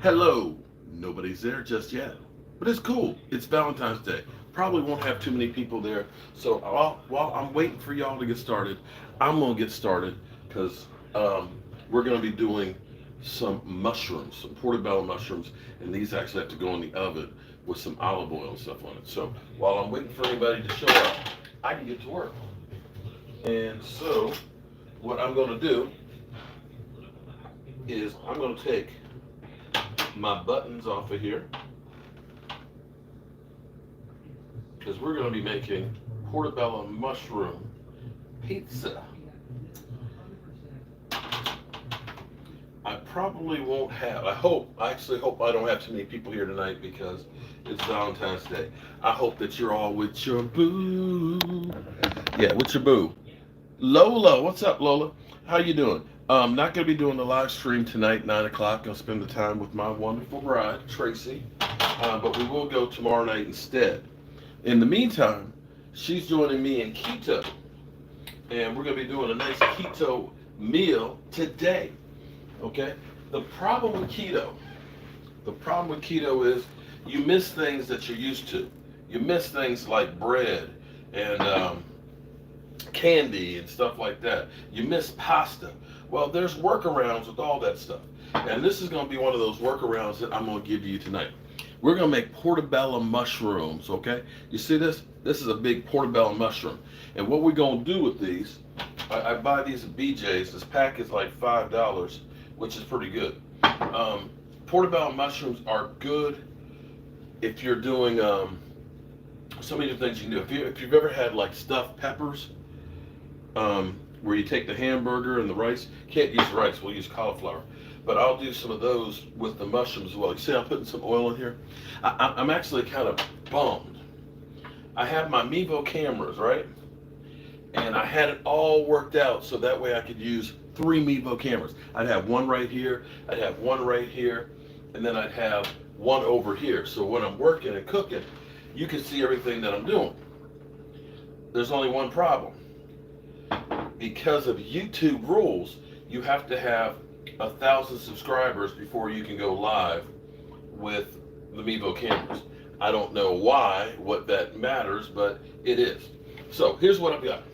Hello. Nobody's there just yet. But it's cool. It's Valentine's Day. Probably won't have too many people there. So while I'm waiting for y'all to get started, I'm going to get started because we're going to be doing some mushrooms, some portobello mushrooms. And these actually have to go in the oven with some olive oil and stuff on it. So while I'm waiting for anybody to show up, I can get to work. And so what I'm going to do is I'm going to take my buttons off of here because we're going to be making portobello mushroom pizza. I probably won't have, I actually hope I don't have too many people here tonight because it's Valentine's Day. I hope that you're all with your boo. Yeah, with your boo. Lola, what's up, Lola? How you doing? Not going to be doing the live stream tonight, 9 o'clock. I'll spend the time with my wonderful bride, Tracy. But we will go tomorrow night instead. In the meantime, she's joining me in Keto. And we're going to be doing a nice keto meal today. Okay? The problem with keto is you miss things that you're used to. You miss things like bread and candy and stuff like that. You miss pasta. Well, there's workarounds with all that stuff. And this is going to be one of those workarounds that I'm going to give you tonight. We're going to make portobello mushrooms, okay? You see this? This is a big portobello mushroom. And what we're going to do with these, I buy these at BJ's. This pack is like $5, which is pretty good. Portobello mushrooms are good if you're doing so many different things you can do. If you've ever had like stuffed peppers, where you take the hamburger and the rice, can't use rice, we'll use cauliflower. But I'll do some of those with the mushrooms as well. You see I'm putting some oil in here? I'm actually kind of bummed. I have my Mevo cameras, right? And I had it all worked out so that way I could use 3 Mevo cameras. I'd have one right here, I'd have one right here, and then I'd have one over here. So when I'm working and cooking, you can see everything that I'm doing. There's only one problem. Because of YouTube rules, you have to have 1,000 subscribers before you can go live with the Mevo cameras. I don't know what that matters, but it is. So here's what I've got.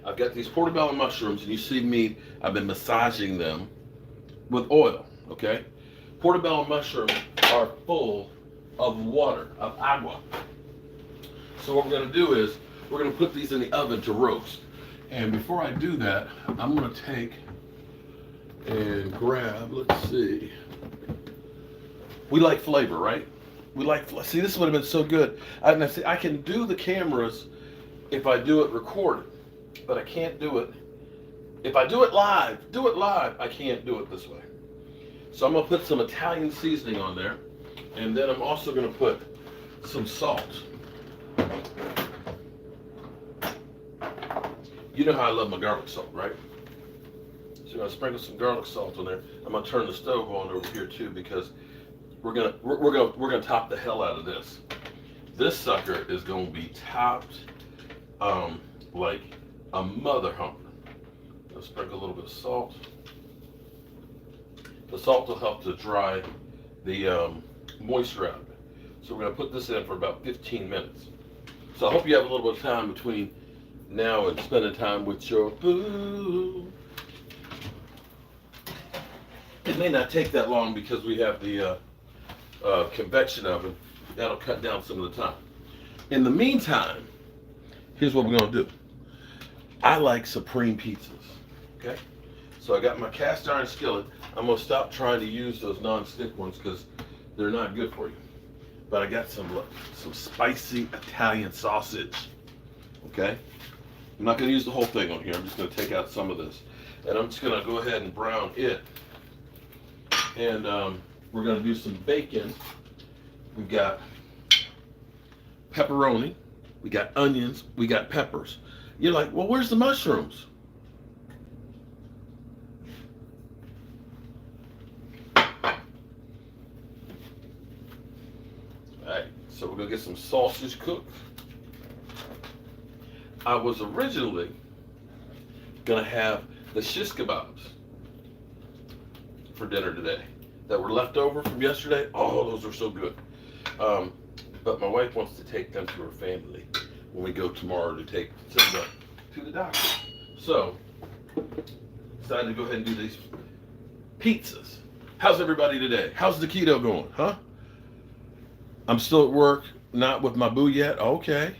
I've got these portobello mushrooms, and you see me, I've been massaging them with oil, okay? Portobello mushrooms are full of water, of agua. So what we're gonna do is, we're gonna put these in the oven to roast. And before I do that, I'm going to take and grab, let's see. We like flavor, right? See, this would have been so good. I can do the cameras if I do it recorded, but I can't do it. If I do it live, I can't do it this way. So I'm going to put some Italian seasoning on there, and then I'm also going to put some salt. You know how I love my garlic salt, right? So I'm gonna sprinkle some garlic salt on there. I'm gonna turn the stove on over here too because we're gonna top the hell out of this. This sucker is gonna be topped like a mother humper. I'll sprinkle a little bit of salt. The salt will help to dry the moisture out of it. So we're gonna put this in for about 15 minutes. So I hope you have a little bit of time between now and spending time with your boo. It may not take that long because we have the convection oven. That'll cut down some of the time. In the meantime, here's what we're gonna do. I like supreme pizzas, okay? So I got my cast iron skillet. I'm gonna stop trying to use those non-stick ones because they're not good for you. But I got some spicy Italian sausage, okay? I'm not going to use the whole thing on here. I'm just going to take out some of this. And I'm just going to go ahead and brown it. And we're going to do some bacon. We've got pepperoni. We got onions. We got peppers. You're like, well, where's the mushrooms? All right, so we're going to get some sausage cooked. I was originally gonna have the shish kebabs for dinner today, that were left over from yesterday. Oh, those are so good. Um, but my wife wants to take them to her family when we go tomorrow to take Simba to the doctor. So, decided to go ahead and do these pizzas. How's everybody today? How's the keto going, huh? I'm still at work, not with my boo yet. Okay.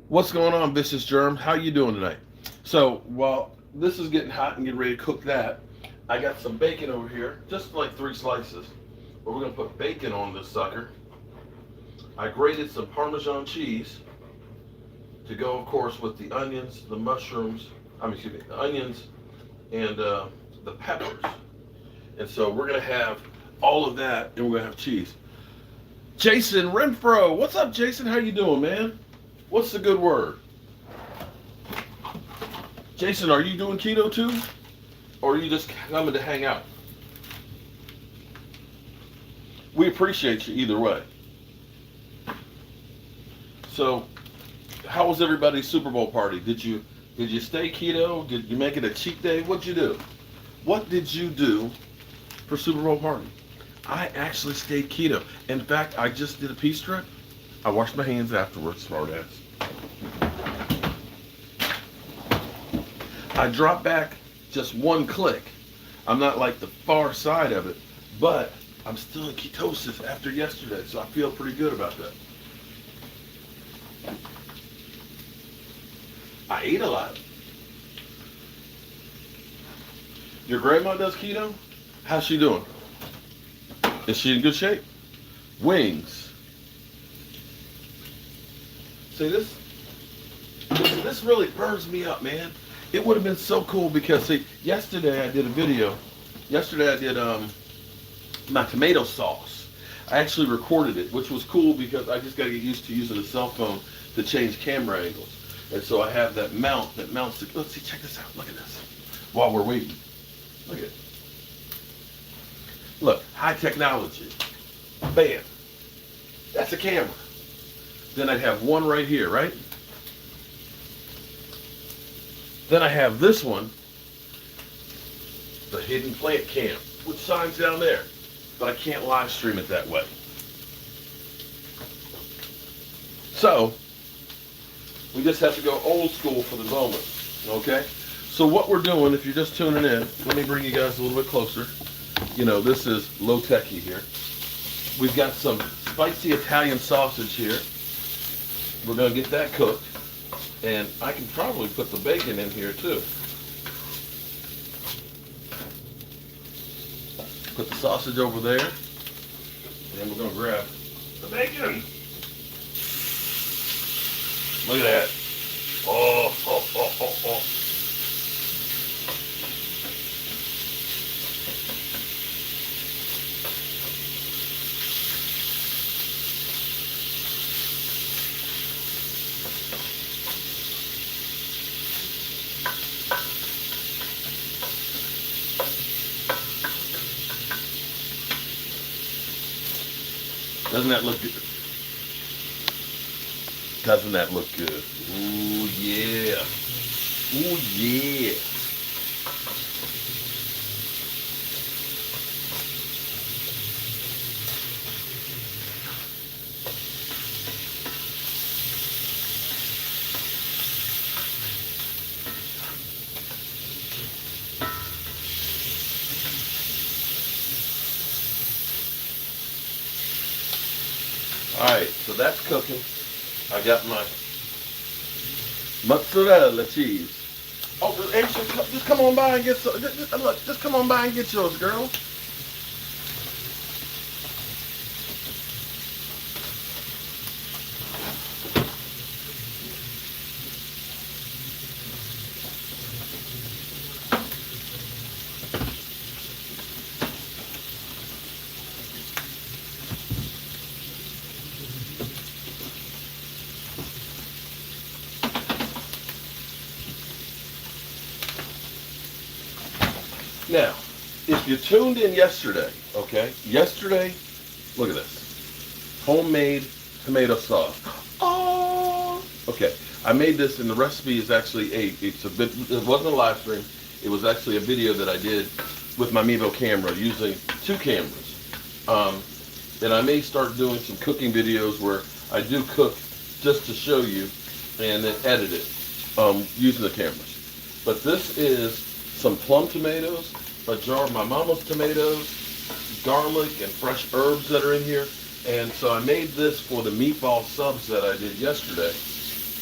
What's going on, Vicious Germ? How you doing tonight? So, while this is getting hot and getting ready to cook that, I got some bacon over here, just like 3 slices. But we're going to put bacon on this sucker. I grated some Parmesan cheese to go, of course, with the onions, the mushrooms, the onions and the peppers. And so we're going to have all of that, and we're going to have cheese. Jason Renfro, what's up, Jason? How you doing, man? What's the good word? Jason, are you doing keto too? Or are you just coming to hang out? We appreciate you either way. So, how was everybody's Super Bowl party? Did you stay keto? Did you make it a cheat day? What'd you do? What did you do for Super Bowl party? I actually stayed keto. In fact, I just did a pee strip. I washed my hands afterwards, smartass. I dropped back just 1 click. I'm not like the far side of it, but I'm still in ketosis after yesterday, so I feel pretty good about that. I ate a lot. Your grandma does keto? How's she doing? Is she in good shape? Wings. See, this really burns me up, man. It would have been so cool because, see, yesterday I did a video. Yesterday I did my tomato sauce. I actually recorded it, which was cool because I just got to get used to using a cell phone to change camera angles. And so I have that mount that mounts it. Let's see, check this out. Look at this. While we're waiting. Look at it. Look, high technology. Bam. That's a camera. Then I'd have one right here, right? Then I have this one, the hidden plant cam, which signs down there, but I can't live stream it that way. So, we just have to go old school for the moment, okay? So what we're doing, if you're just tuning in, let me bring you guys a little bit closer. You know, this is low-techy here. We've got some spicy Italian sausage here. We're going to get that cooked. And I can probably put the bacon in here too. Put the sausage over there. And we're going to grab the bacon. Look at that. Oh, oh, oh, oh, oh. Doesn't that look good? Doesn't that look good? Ooh, yeah. Ooh, yeah. Alright, so that's cooking. I got my mozzarella cheese. Oh, just come on by and get some. Just come on by and get yours, girl. Now, if you tuned in yesterday, okay, look at this. Homemade tomato sauce. Oh! Okay, I made this, and the recipe is actually it wasn't a live stream. It was actually a video that I did with my Mevo camera, using 2 cameras. And I may start doing some cooking videos where I do cook just to show you and then edit it using the cameras. But this is some plum tomatoes, a jar of my mama's tomatoes, garlic and fresh herbs that are in here. And so I made this for the meatball subs that I did yesterday.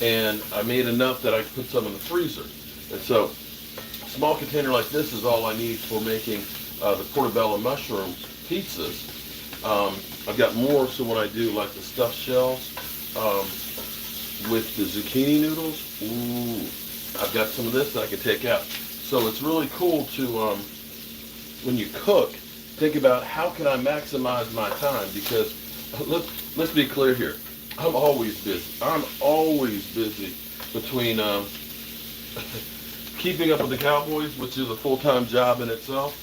And I made enough that I could put some in the freezer. And so a small container like this is all I need for making the portobello mushroom pizzas. I've got more, so when I do like the stuffed shells with the zucchini noodles, ooh, I've got some of this that I can take out. So it's really cool to, when you cook, think about how can I maximize my time, because let's be clear here. I'm always busy. I'm always busy between keeping up with the Cowboys, which is a full-time job in itself.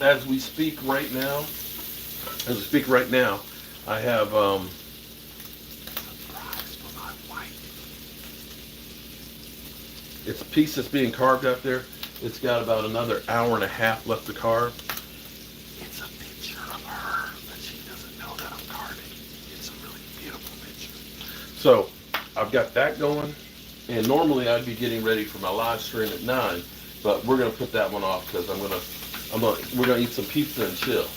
As we speak right now, I have surprise for my wife. It's a piece that's being carved out there. It's got about another hour and a half left to carve. It's a picture of her, but she doesn't know that I'm carving. It's a really beautiful picture. So I've got that going, and normally I'd be getting ready for my live stream at 9, but we're gonna put that one off because we're gonna eat some pizza and chill.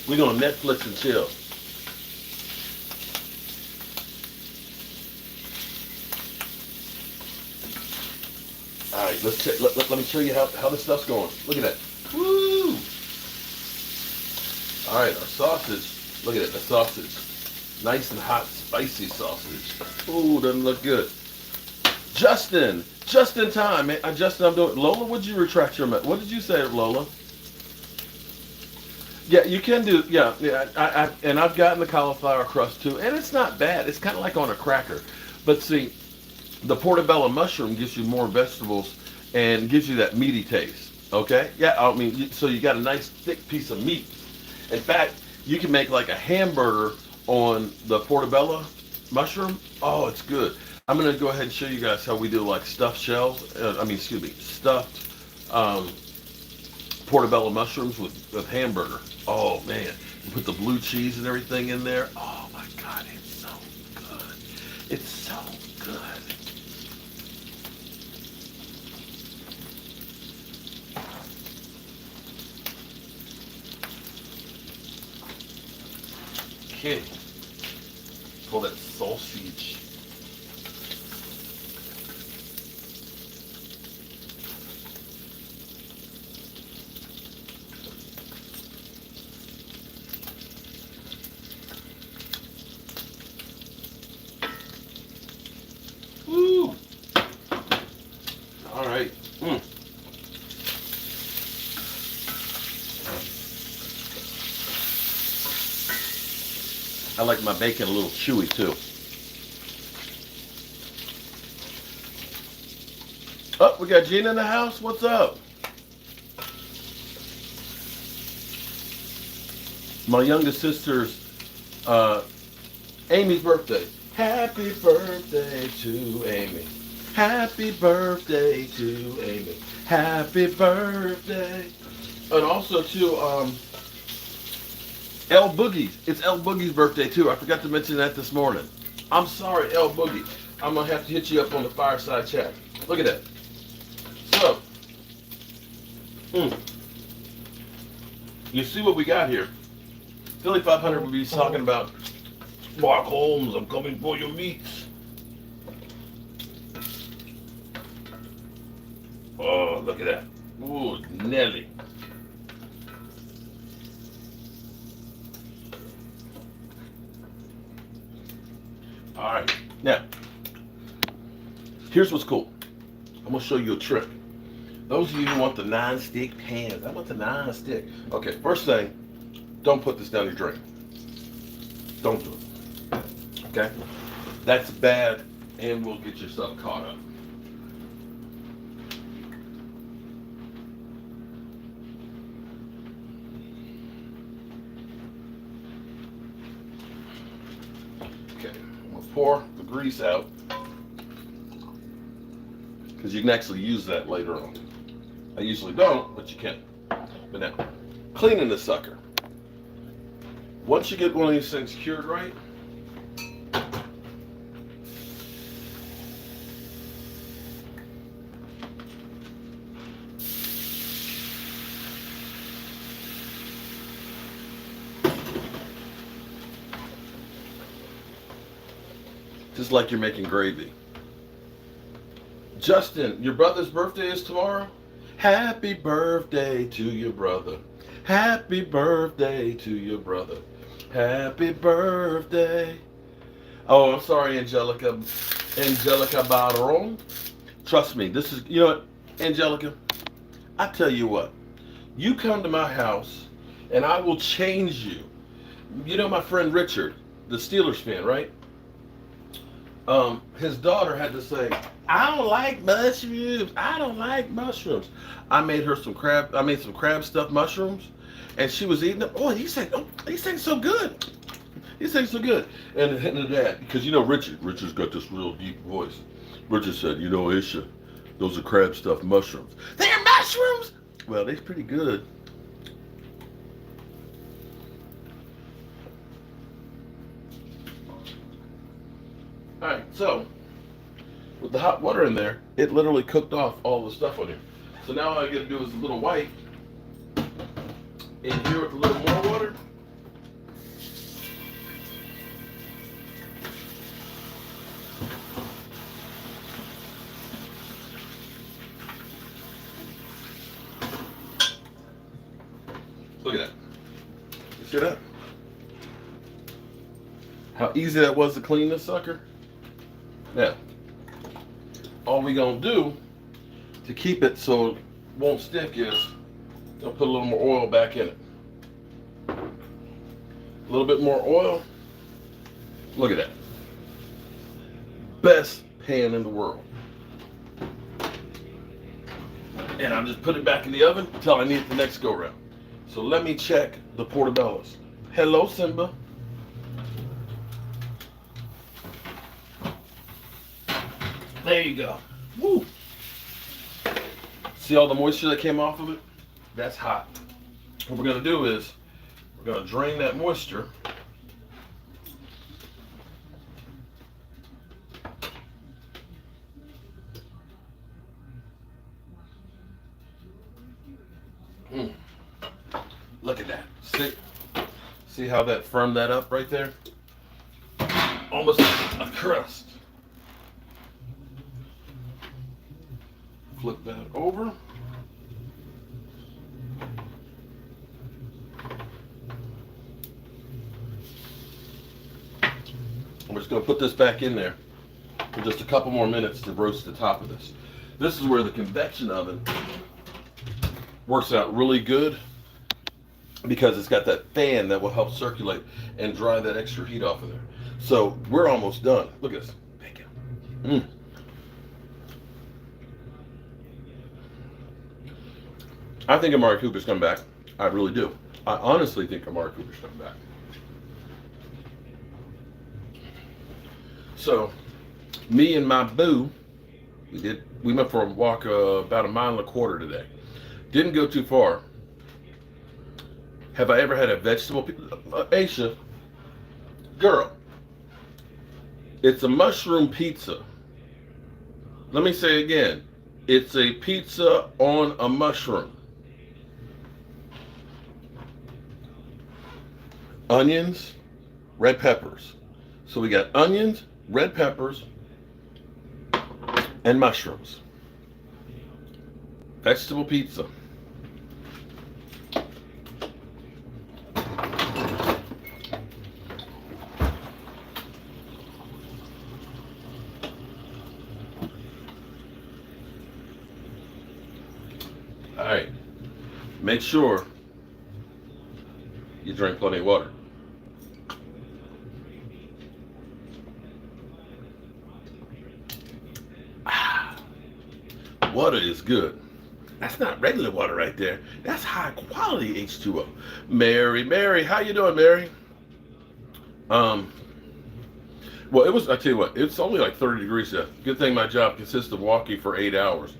We're gonna Netflix and chill. All right, let's check. Let me show you how this stuff's going. Look at that. Woo! All right, our sausage. Look at it, the sausage. Nice and hot, spicy sausage. Ooh, doesn't look good. Justin, just in time. Justin, I'm doing. Lola, would you retract your? What did you say, Lola? Yeah, you can do. Yeah. And I've gotten the cauliflower crust too, and it's not bad. It's kind of like on a cracker, but see, the portobello mushroom gives you more vegetables and gives you that meaty taste. Okay? Yeah. I mean, so you got a nice thick piece of meat. In fact, you can make like a hamburger on the portobello mushroom. Oh, it's good. I'm gonna go ahead and show you guys how we do like stuffed shells. Stuffed portobello mushrooms with hamburger. Oh man, you put the blue cheese and everything in there. Oh my God, it's so good. It's so good. Okay, call that sausage. Woo! All right. I like my bacon a little chewy too. Oh, we got Gina in the house. What's up? My youngest sister's Amy's birthday. Happy birthday to Amy. Happy birthday to Amy. Happy birthday. And also to L Boogie's. It's L Boogie's birthday too. I forgot to mention that this morning. I'm sorry, L Boogie. I'm gonna have to hit you up on the fireside chat. Look at that. So, you see what we got here. Philly 500 will be talking about Mark Holmes, I'm coming for your meats. Oh, look at that. Ooh, Nelly. All right, now, here's what's cool. I'm gonna show you a trick. Those of you who want the non-stick pans, I want the non-stick. Okay, first thing, don't put this down your drain. Don't do it. Okay? That's bad, and will get yourself caught up. Okay, I'm gonna pour the grease out, because you can actually use that later on. I usually don't, but you can. But now, cleaning the sucker. Once you get one of these things cured right, just like you're making gravy. Justin, your brother's birthday is tomorrow? Happy birthday to your brother. Happy birthday to your brother. Happy birthday. Oh, I'm sorry, Angelica. Angelica Baron. Trust me, this is, you know what, Angelica? I tell you what. You come to my house and I will change you. You know my friend Richard, the Steelers fan, right? His daughter had to say, I don't like mushrooms. I don't like mushrooms. I made her some crab. I made some crab stuffed mushrooms, and she was eating them. Oh, these things so good. These things so good. And hitting the dad, because you know Richard's got this real deep voice. Richard said, you know, Isha, those are crab stuffed mushrooms. They're mushrooms. Well, they're pretty good. All right, so with the hot water in there, it literally cooked off all the stuff on here. So now all I got to do is a little white in here with a little more water. Look at that. You see that? How easy that was to clean this sucker? Now, all we gonna do to keep it so it won't stick is gonna put a little more oil back in it. A little bit more oil. Look at that. Best pan in the world. And I'll just put it back in the oven until I need it the next go round. So let me check the portobellos. Hello, Simba. There you go. Woo. See all the moisture that came off of it? That's hot. What we're going to do is we're going to drain that moisture. Look at that. See how that firmed that up right there? Almost like a crust. Flip that over. We're just going to put this back in there for just a couple more minutes to roast the top of this. This is where the convection oven works out really good because it's got that fan that will help circulate and dry that extra heat off of there. So we're almost done. Look at this. Bacon. I think Amari Cooper's come back. I really do. I honestly think Amari Cooper's come back. So, me and my boo, we went for a walk about 1.25 miles today. Didn't go too far. Have I ever had a vegetable Aisha, girl, it's a mushroom pizza. Let me say again. It's a pizza on a mushroom. Onions, red peppers. So we got onions, red peppers, and mushrooms. Vegetable pizza. All right. Make sure you drink plenty of water. Water is good. That's not regular water right there. That's high quality H2O. Mary, how you doing, Mary? Well, I tell you what, it's only like 30 degrees there. Good thing my job consists of walking for 8 hours.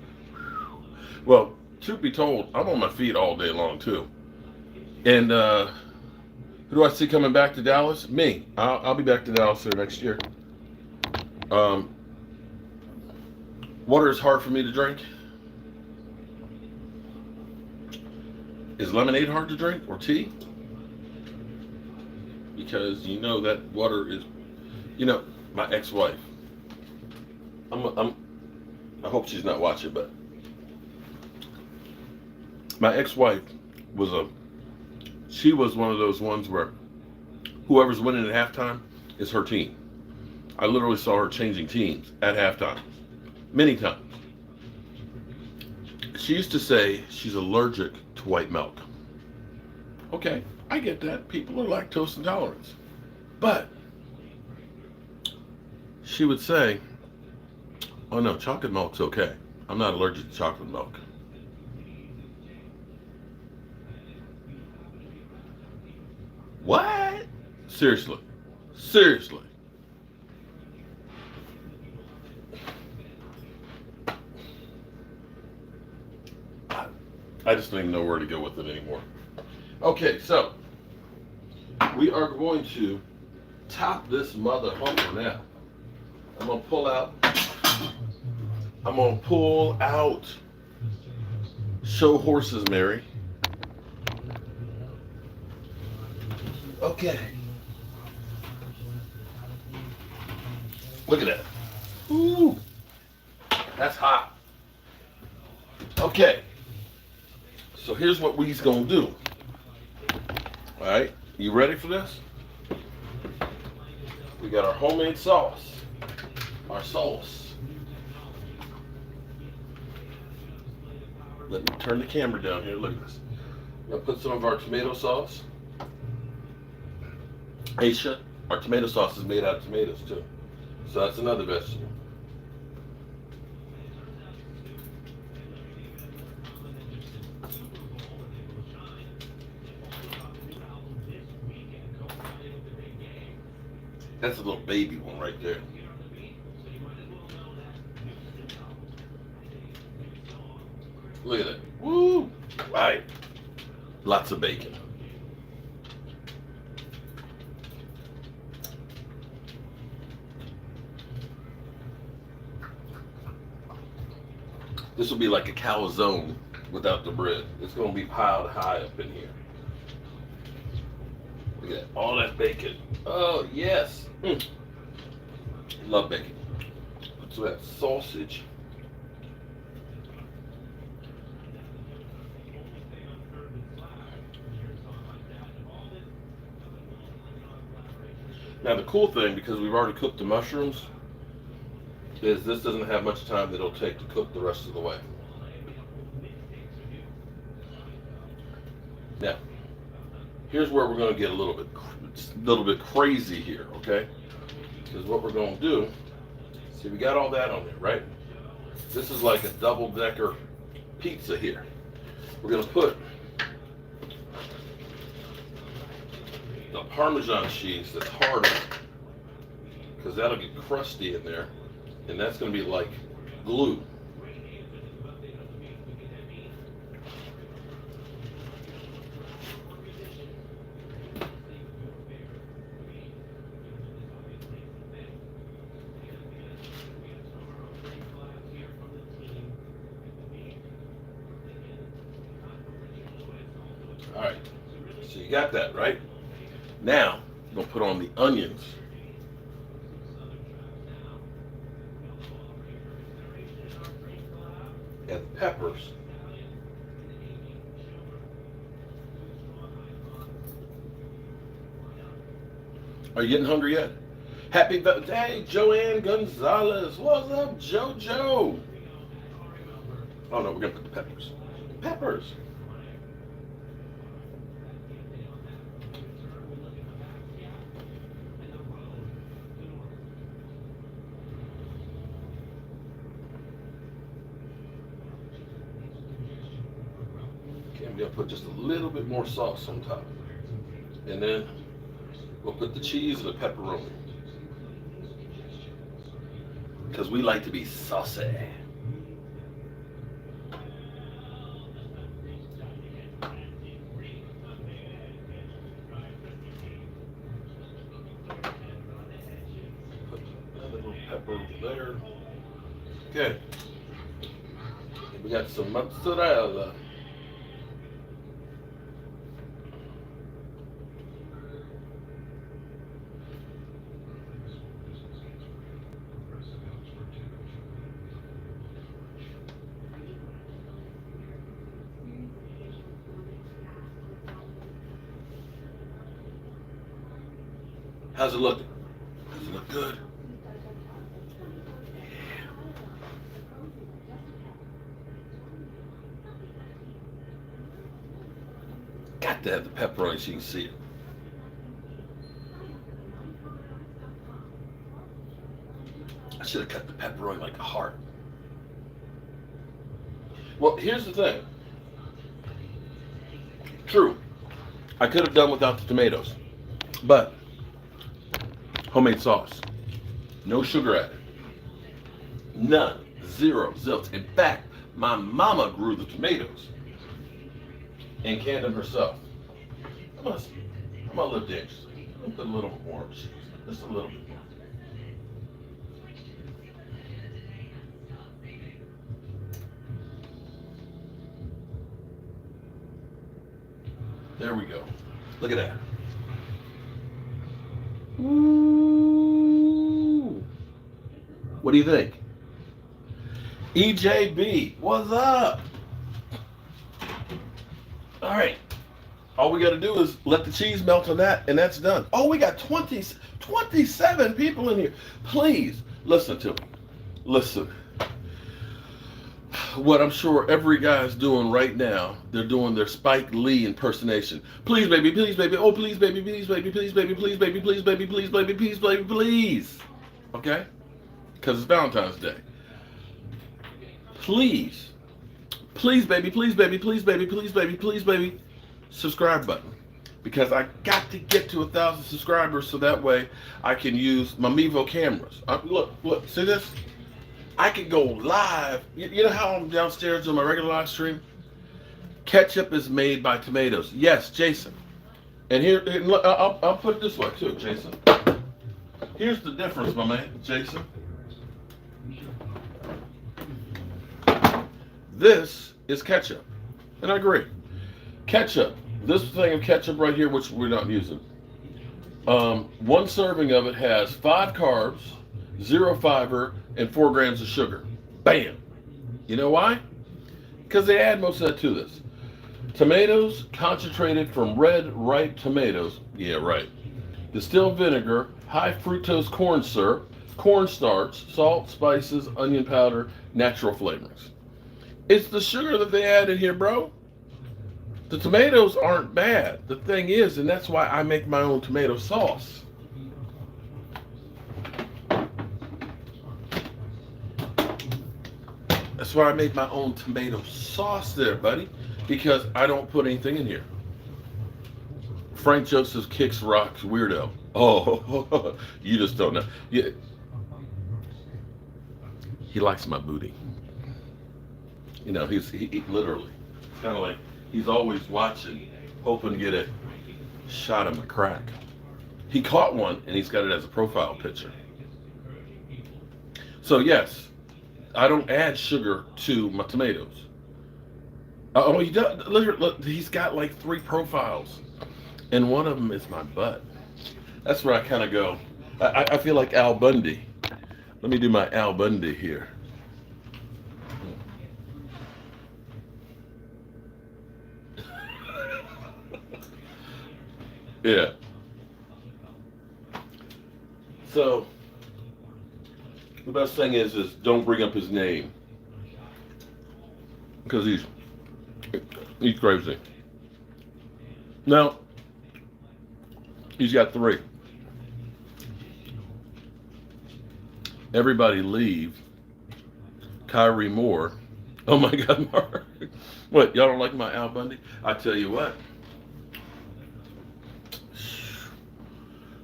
Well, truth be told, I'm on my feet all day long too. And who do I see coming back to Dallas? Me. I'll be back to Dallas there next year. Um, Water is hard for me to drink. Is lemonade hard to drink or tea? Because you know that water is, my ex-wife. I hope she's not watching, but my ex-wife she was one of those ones where whoever's winning at halftime is her team. I literally saw her changing teams at halftime many times. She used to say she's allergic to white milk. Okay, I get that. People are lactose intolerant. But she would say, oh no, chocolate milk's okay. I'm not allergic to chocolate milk. What? Seriously. Seriously. I just don't even know where to go with it anymore. Okay, so we are going to top this mother humper now. I'm going to pull out Show Horses, Mary. Okay. Look at that. Ooh. That's hot. Okay. So here's what we's gonna do. All right, you ready for this? We got our homemade sauce, our sauce. Let me turn the camera down here. Look at this. We're gonna put some of our tomato sauce. Aisha, our tomato sauce is made out of tomatoes too. So that's another vegetable. That's a little baby one right there. Look at that. Woo! Right. Lots of bacon. This will be like a calzone without the bread. It's going to be piled high up in here. Look at that. All that bacon. Oh, yes. Love bacon. Put some of that sausage. Now the cool thing, because we've already cooked the mushrooms, is this doesn't have much time that it'll take to cook the rest of the way. Now, here's where we're going to get a little bit crazy here, okay? Because what we're going to do, see, we got all that on there, right? This is like a double-decker pizza here. We're going to put the Parmesan cheese that's harder, because that'll get crusty in there, and that's going to be like glue. All right, so you got that, right? Now, I'm going to put on the onions. And peppers. Are you getting hungry yet? Happy birthday, Joanne Gonzalez. What's up, JoJo? Oh no, we're going to put the peppers. Peppers. I'm going to put just a little bit more sauce on top. And then we'll put the cheese and the pepperoni. Because we like to be saucy. Layer. Okay. We got some mozzarella. How's it looking? Does it look good? Got to have the pepperoni so you can see it. I should have cut the pepperoni like a heart. Well, here's the thing. True, I could have done without the tomatoes, but homemade sauce, no sugar added, none, zero, zilch. In fact, my mama grew the tomatoes in Camden herself. I'm gonna live dangerously. I'm gonna put a little orange, just a little bit more. There we go. Look at that. Ooh. What do you think? EJB, what's up? All right. All we got to do is let the cheese melt on that, and that's done. Oh, we got 27 people in here. Please, listen to me. Listen. What I'm sure every guy's doing right now, they're doing their Spike Lee impersonation. Please, baby, please, baby. Oh, please, baby, please, baby, please, baby, please, baby, please, baby, please, baby, please, baby, please. Okay? Because it's Valentine's Day. Please, please, baby, please, baby, please, baby, please, baby, please, baby. Subscribe button. Because I got to get to 1,000 subscribers so that way I can use my Mevo cameras. Look, see this? I could go live. You know how I'm downstairs on my regular live stream? Ketchup is made by tomatoes. Yes, Jason. And here, look, I'll put it this way too, Jason. Here's the difference, my man, Jason. This is ketchup. And I agree. Ketchup. This thing of ketchup right here, which we're not using. One serving of it has 5 carbs, 0 fiber, and 4 grams of sugar. Bam! You know why? Because they add most of that to this. Tomatoes concentrated from red, ripe tomatoes. Yeah, right. Distilled vinegar, high fructose corn syrup, cornstarch, salt, spices, onion powder, natural flavorings. It's the sugar that they add in here, bro. The tomatoes aren't bad. The thing is, and that's why I make my own tomato sauce. That's why I make my own tomato sauce there, buddy, because I don't put anything in here. Frank Joseph kicks rocks, weirdo. Oh, you just don't know. Yeah. He likes my booty. You know, he literally, it's kind of like he's always watching, hoping to get a shot of my crack. He caught one, and he's got it as a profile picture. So yes, I don't add sugar to my tomatoes. Oh, he does. Look, he's got like 3 profiles, and one of them is my butt. That's where I kind of go. I feel like Al Bundy. Let me do my Al Bundy here. Yeah. So the best thing is don't bring up his name, because he's crazy. Now he's got 3. Everybody leave. Kyrie Moore. Oh my God, Mark. What, y'all don't like my Al Bundy? I tell you what.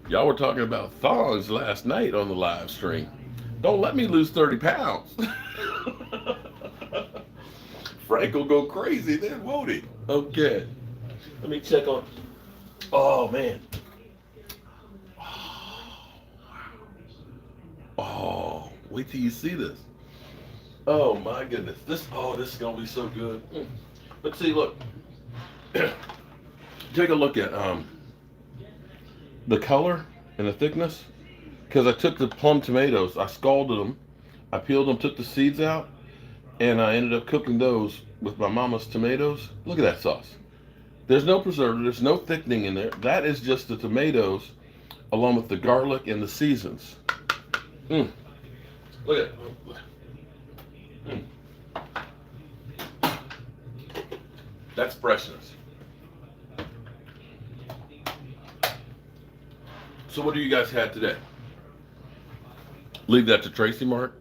Y'all were talking about thongs last night on the live stream. Don't let me lose 30 pounds. Frank will go crazy then, won't he? Okay. Let me check on. Oh, man. Oh, Wait till you see this. Oh my goodness. This is gonna be so good. But see, look. Take a look at the color and the thickness. Because I took the plum tomatoes, I scalded them, I peeled them, took the seeds out, and I ended up cooking those with my mama's tomatoes. Look at that sauce. There's no preservative, there's no thickening in there. That is just the tomatoes along with the garlic and the seasons. Look at it. That's freshness. So what do you guys have today? Leave that to Tracy, Mark.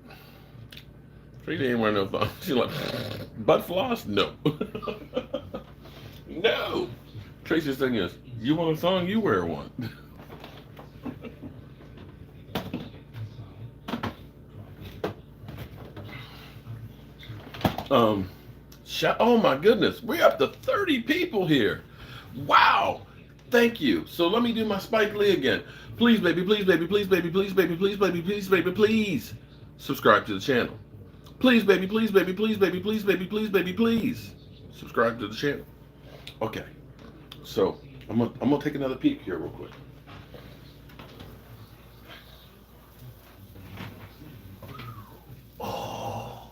Tracy ain't wearing no thong. She's like, butt floss? No. No. Tracy's thing is, you want a thong? You wear one. Oh my goodness, we're up to 30 people here. Wow. Thank you. So let me do my Spike Lee again. Please, baby, please, baby, please, baby, please, baby, please, baby, please, baby, please subscribe to the channel. Please, baby, please, baby, please, baby, please, baby, please, baby, please subscribe to the channel. Okay. So I'm gonna take another peek here real quick. Oh.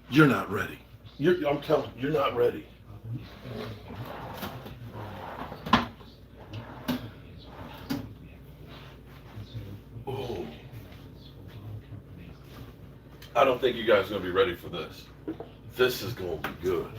You're not ready. I'm telling you, you're not ready. Oh. I don't think you guys are going to be ready for this. This is going to be good.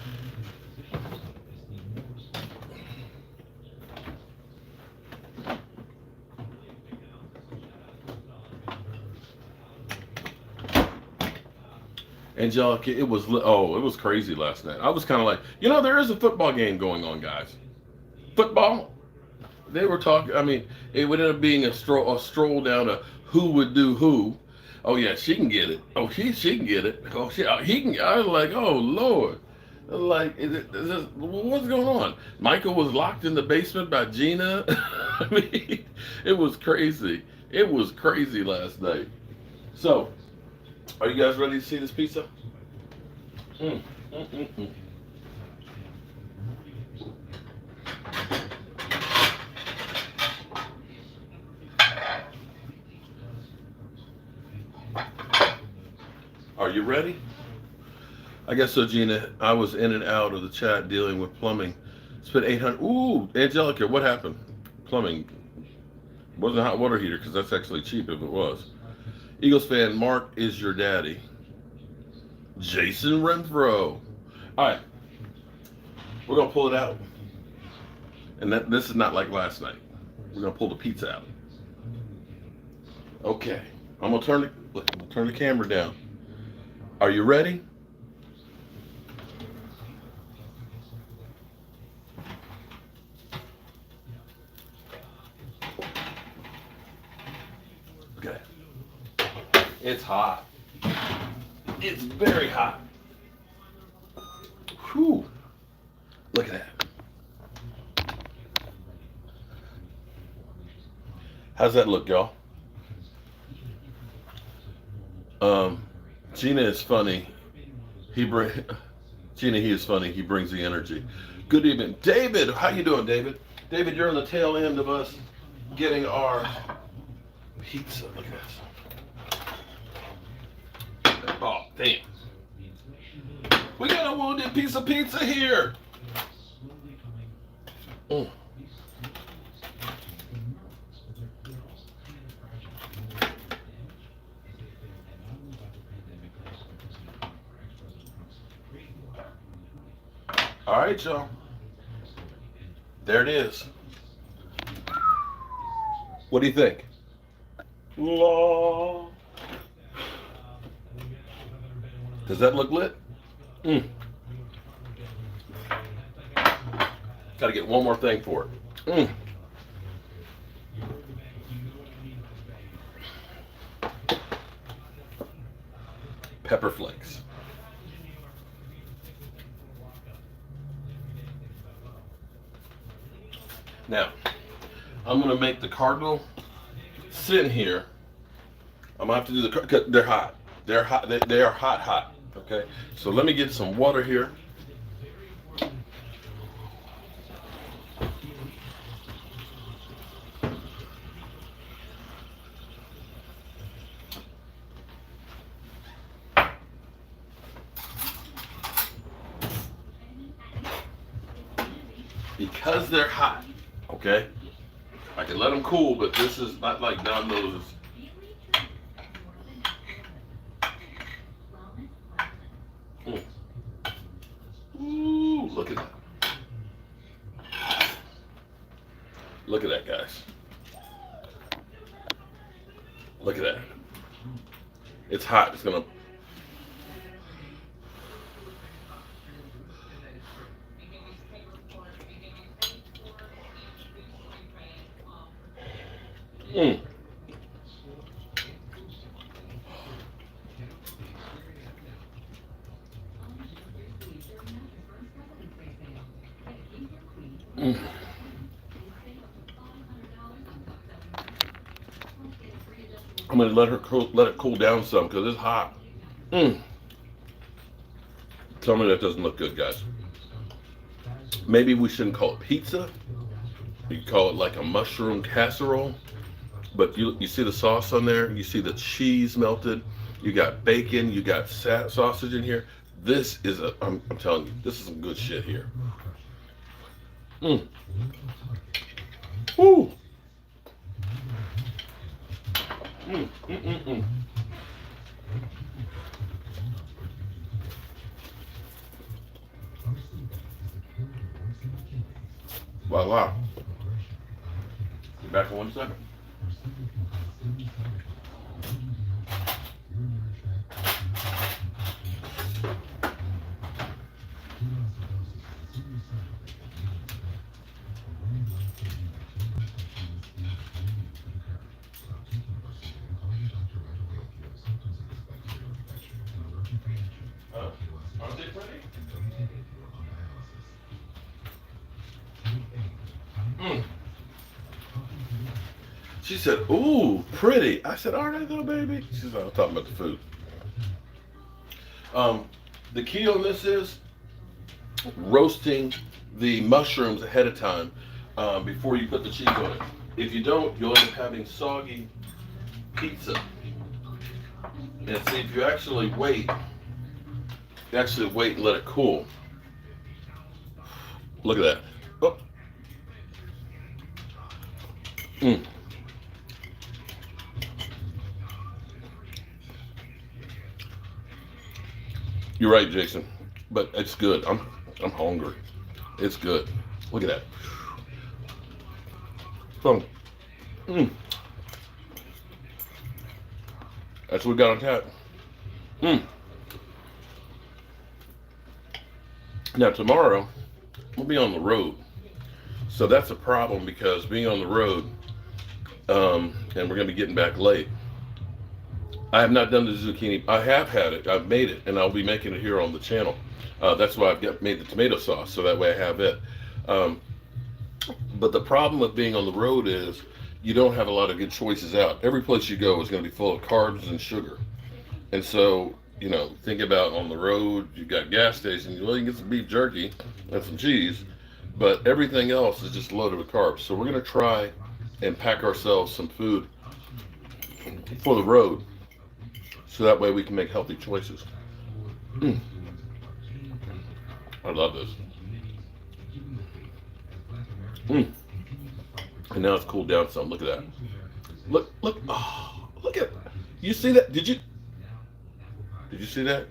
Angelica, it was crazy last night. I was kind of like, there is a football game going on, guys. Football. They were talking. I mean, it would end up being a stroll down to who would do who. Oh yeah, she can get it. Oh, she can get it. Oh, he can. I was like, oh Lord, I was like, what's going on? Michael was locked in the basement by Gina. I mean, it was crazy. It was crazy last night. So, are you guys ready to see this pizza? Are you ready? I guess so, Gina. I was in and out of the chat dealing with plumbing. Spent 800. Ooh, Angelica, what happened? Plumbing. Wasn't a hot water heater because that's actually cheap if it was. Eagles fan, Mark is your daddy. Jason Renfro. All right. We're going to pull it out. And this is not like last night. We're going to pull the pizza out. Okay. I'm going to turn the camera down. Are you ready? Okay. It's hot. It's very hot. Whew. Look at that. How's that look, y'all? Gina is funny. Gina, he is funny. He brings the energy. Good evening. David, how you doing, David? David, you're on the tail end of us getting our pizza. Look at that. Oh, damn. We got a wounded piece of pizza here. Mm. All right, y'all. There it is. What do you think? Law. Does that look lit? Got to get one more thing for it. Pepper flakes. Now, I'm going to make the cardinal sitting here. I'm gonna have to do the. They're hot. They're hot. They are hot, hot. Okay. So let me get some water here. Because they're hot. Okay. I can let them cool, but this is not like Domino's. Ooh, look at that. Look at that, guys. Look at that. It's hot. It's gonna. Mm. Mm. I'm gonna let it cool down some because it's hot. Mm. Tell me that doesn't look good, guys. Maybe we shouldn't call it pizza. You call it like a mushroom casserole. But you see the sauce on there. You see the cheese melted. You got bacon. You got sausage in here. This is I'm telling you, this is some good shit here. Mm. Woo. Mm, mm, mm, mm. Voila. Be back in 1 second. Are they pretty? Mm. She said, "Ooh, pretty." I said, "All right, though, baby." She said, "I'm talking about the food." The key on this is roasting the mushrooms ahead of time before you put the cheese on it. If you don't, you'll end up having soggy pizza. And see, if you actually wait and let it cool. Look at that. Oh. Mm. You're right, Jason, but it's good. I'm hungry. It's good. Look at that. So, that's what we got on tap. Now tomorrow we'll be on the road, so that's a problem because being on the road, and we're gonna be getting back late. I have not done the zucchini. I have had it. I've made it, and I'll be making it here on the channel. That's why I've made the tomato sauce, so that way I have it. But the problem with being on the road is you don't have a lot of good choices out. Every place you go is going to be full of carbs and sugar. And so, think about on the road, you've got gas stations. Well, you can get some beef jerky and some cheese, but everything else is just loaded with carbs. So we're going to try and pack ourselves some food for the road, so that way we can make healthy choices. I love this. And now it's cooled down some. Look at that. Look. Oh, look at. You see that? Did you see that?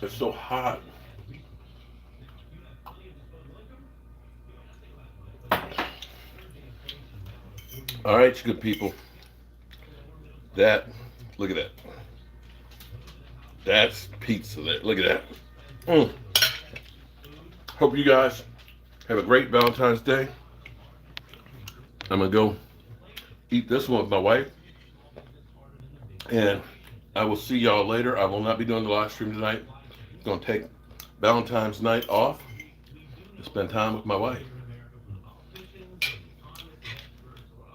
It's so hot. All right, you good people. Look at that. That's pizza there. Look at that. Hope you guys have a great Valentine's Day. I'm going to go eat this one with my wife. And I will see y'all later. I will not be doing the live stream tonight. I'm going to take Valentine's night off to spend time with my wife.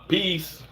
Peace.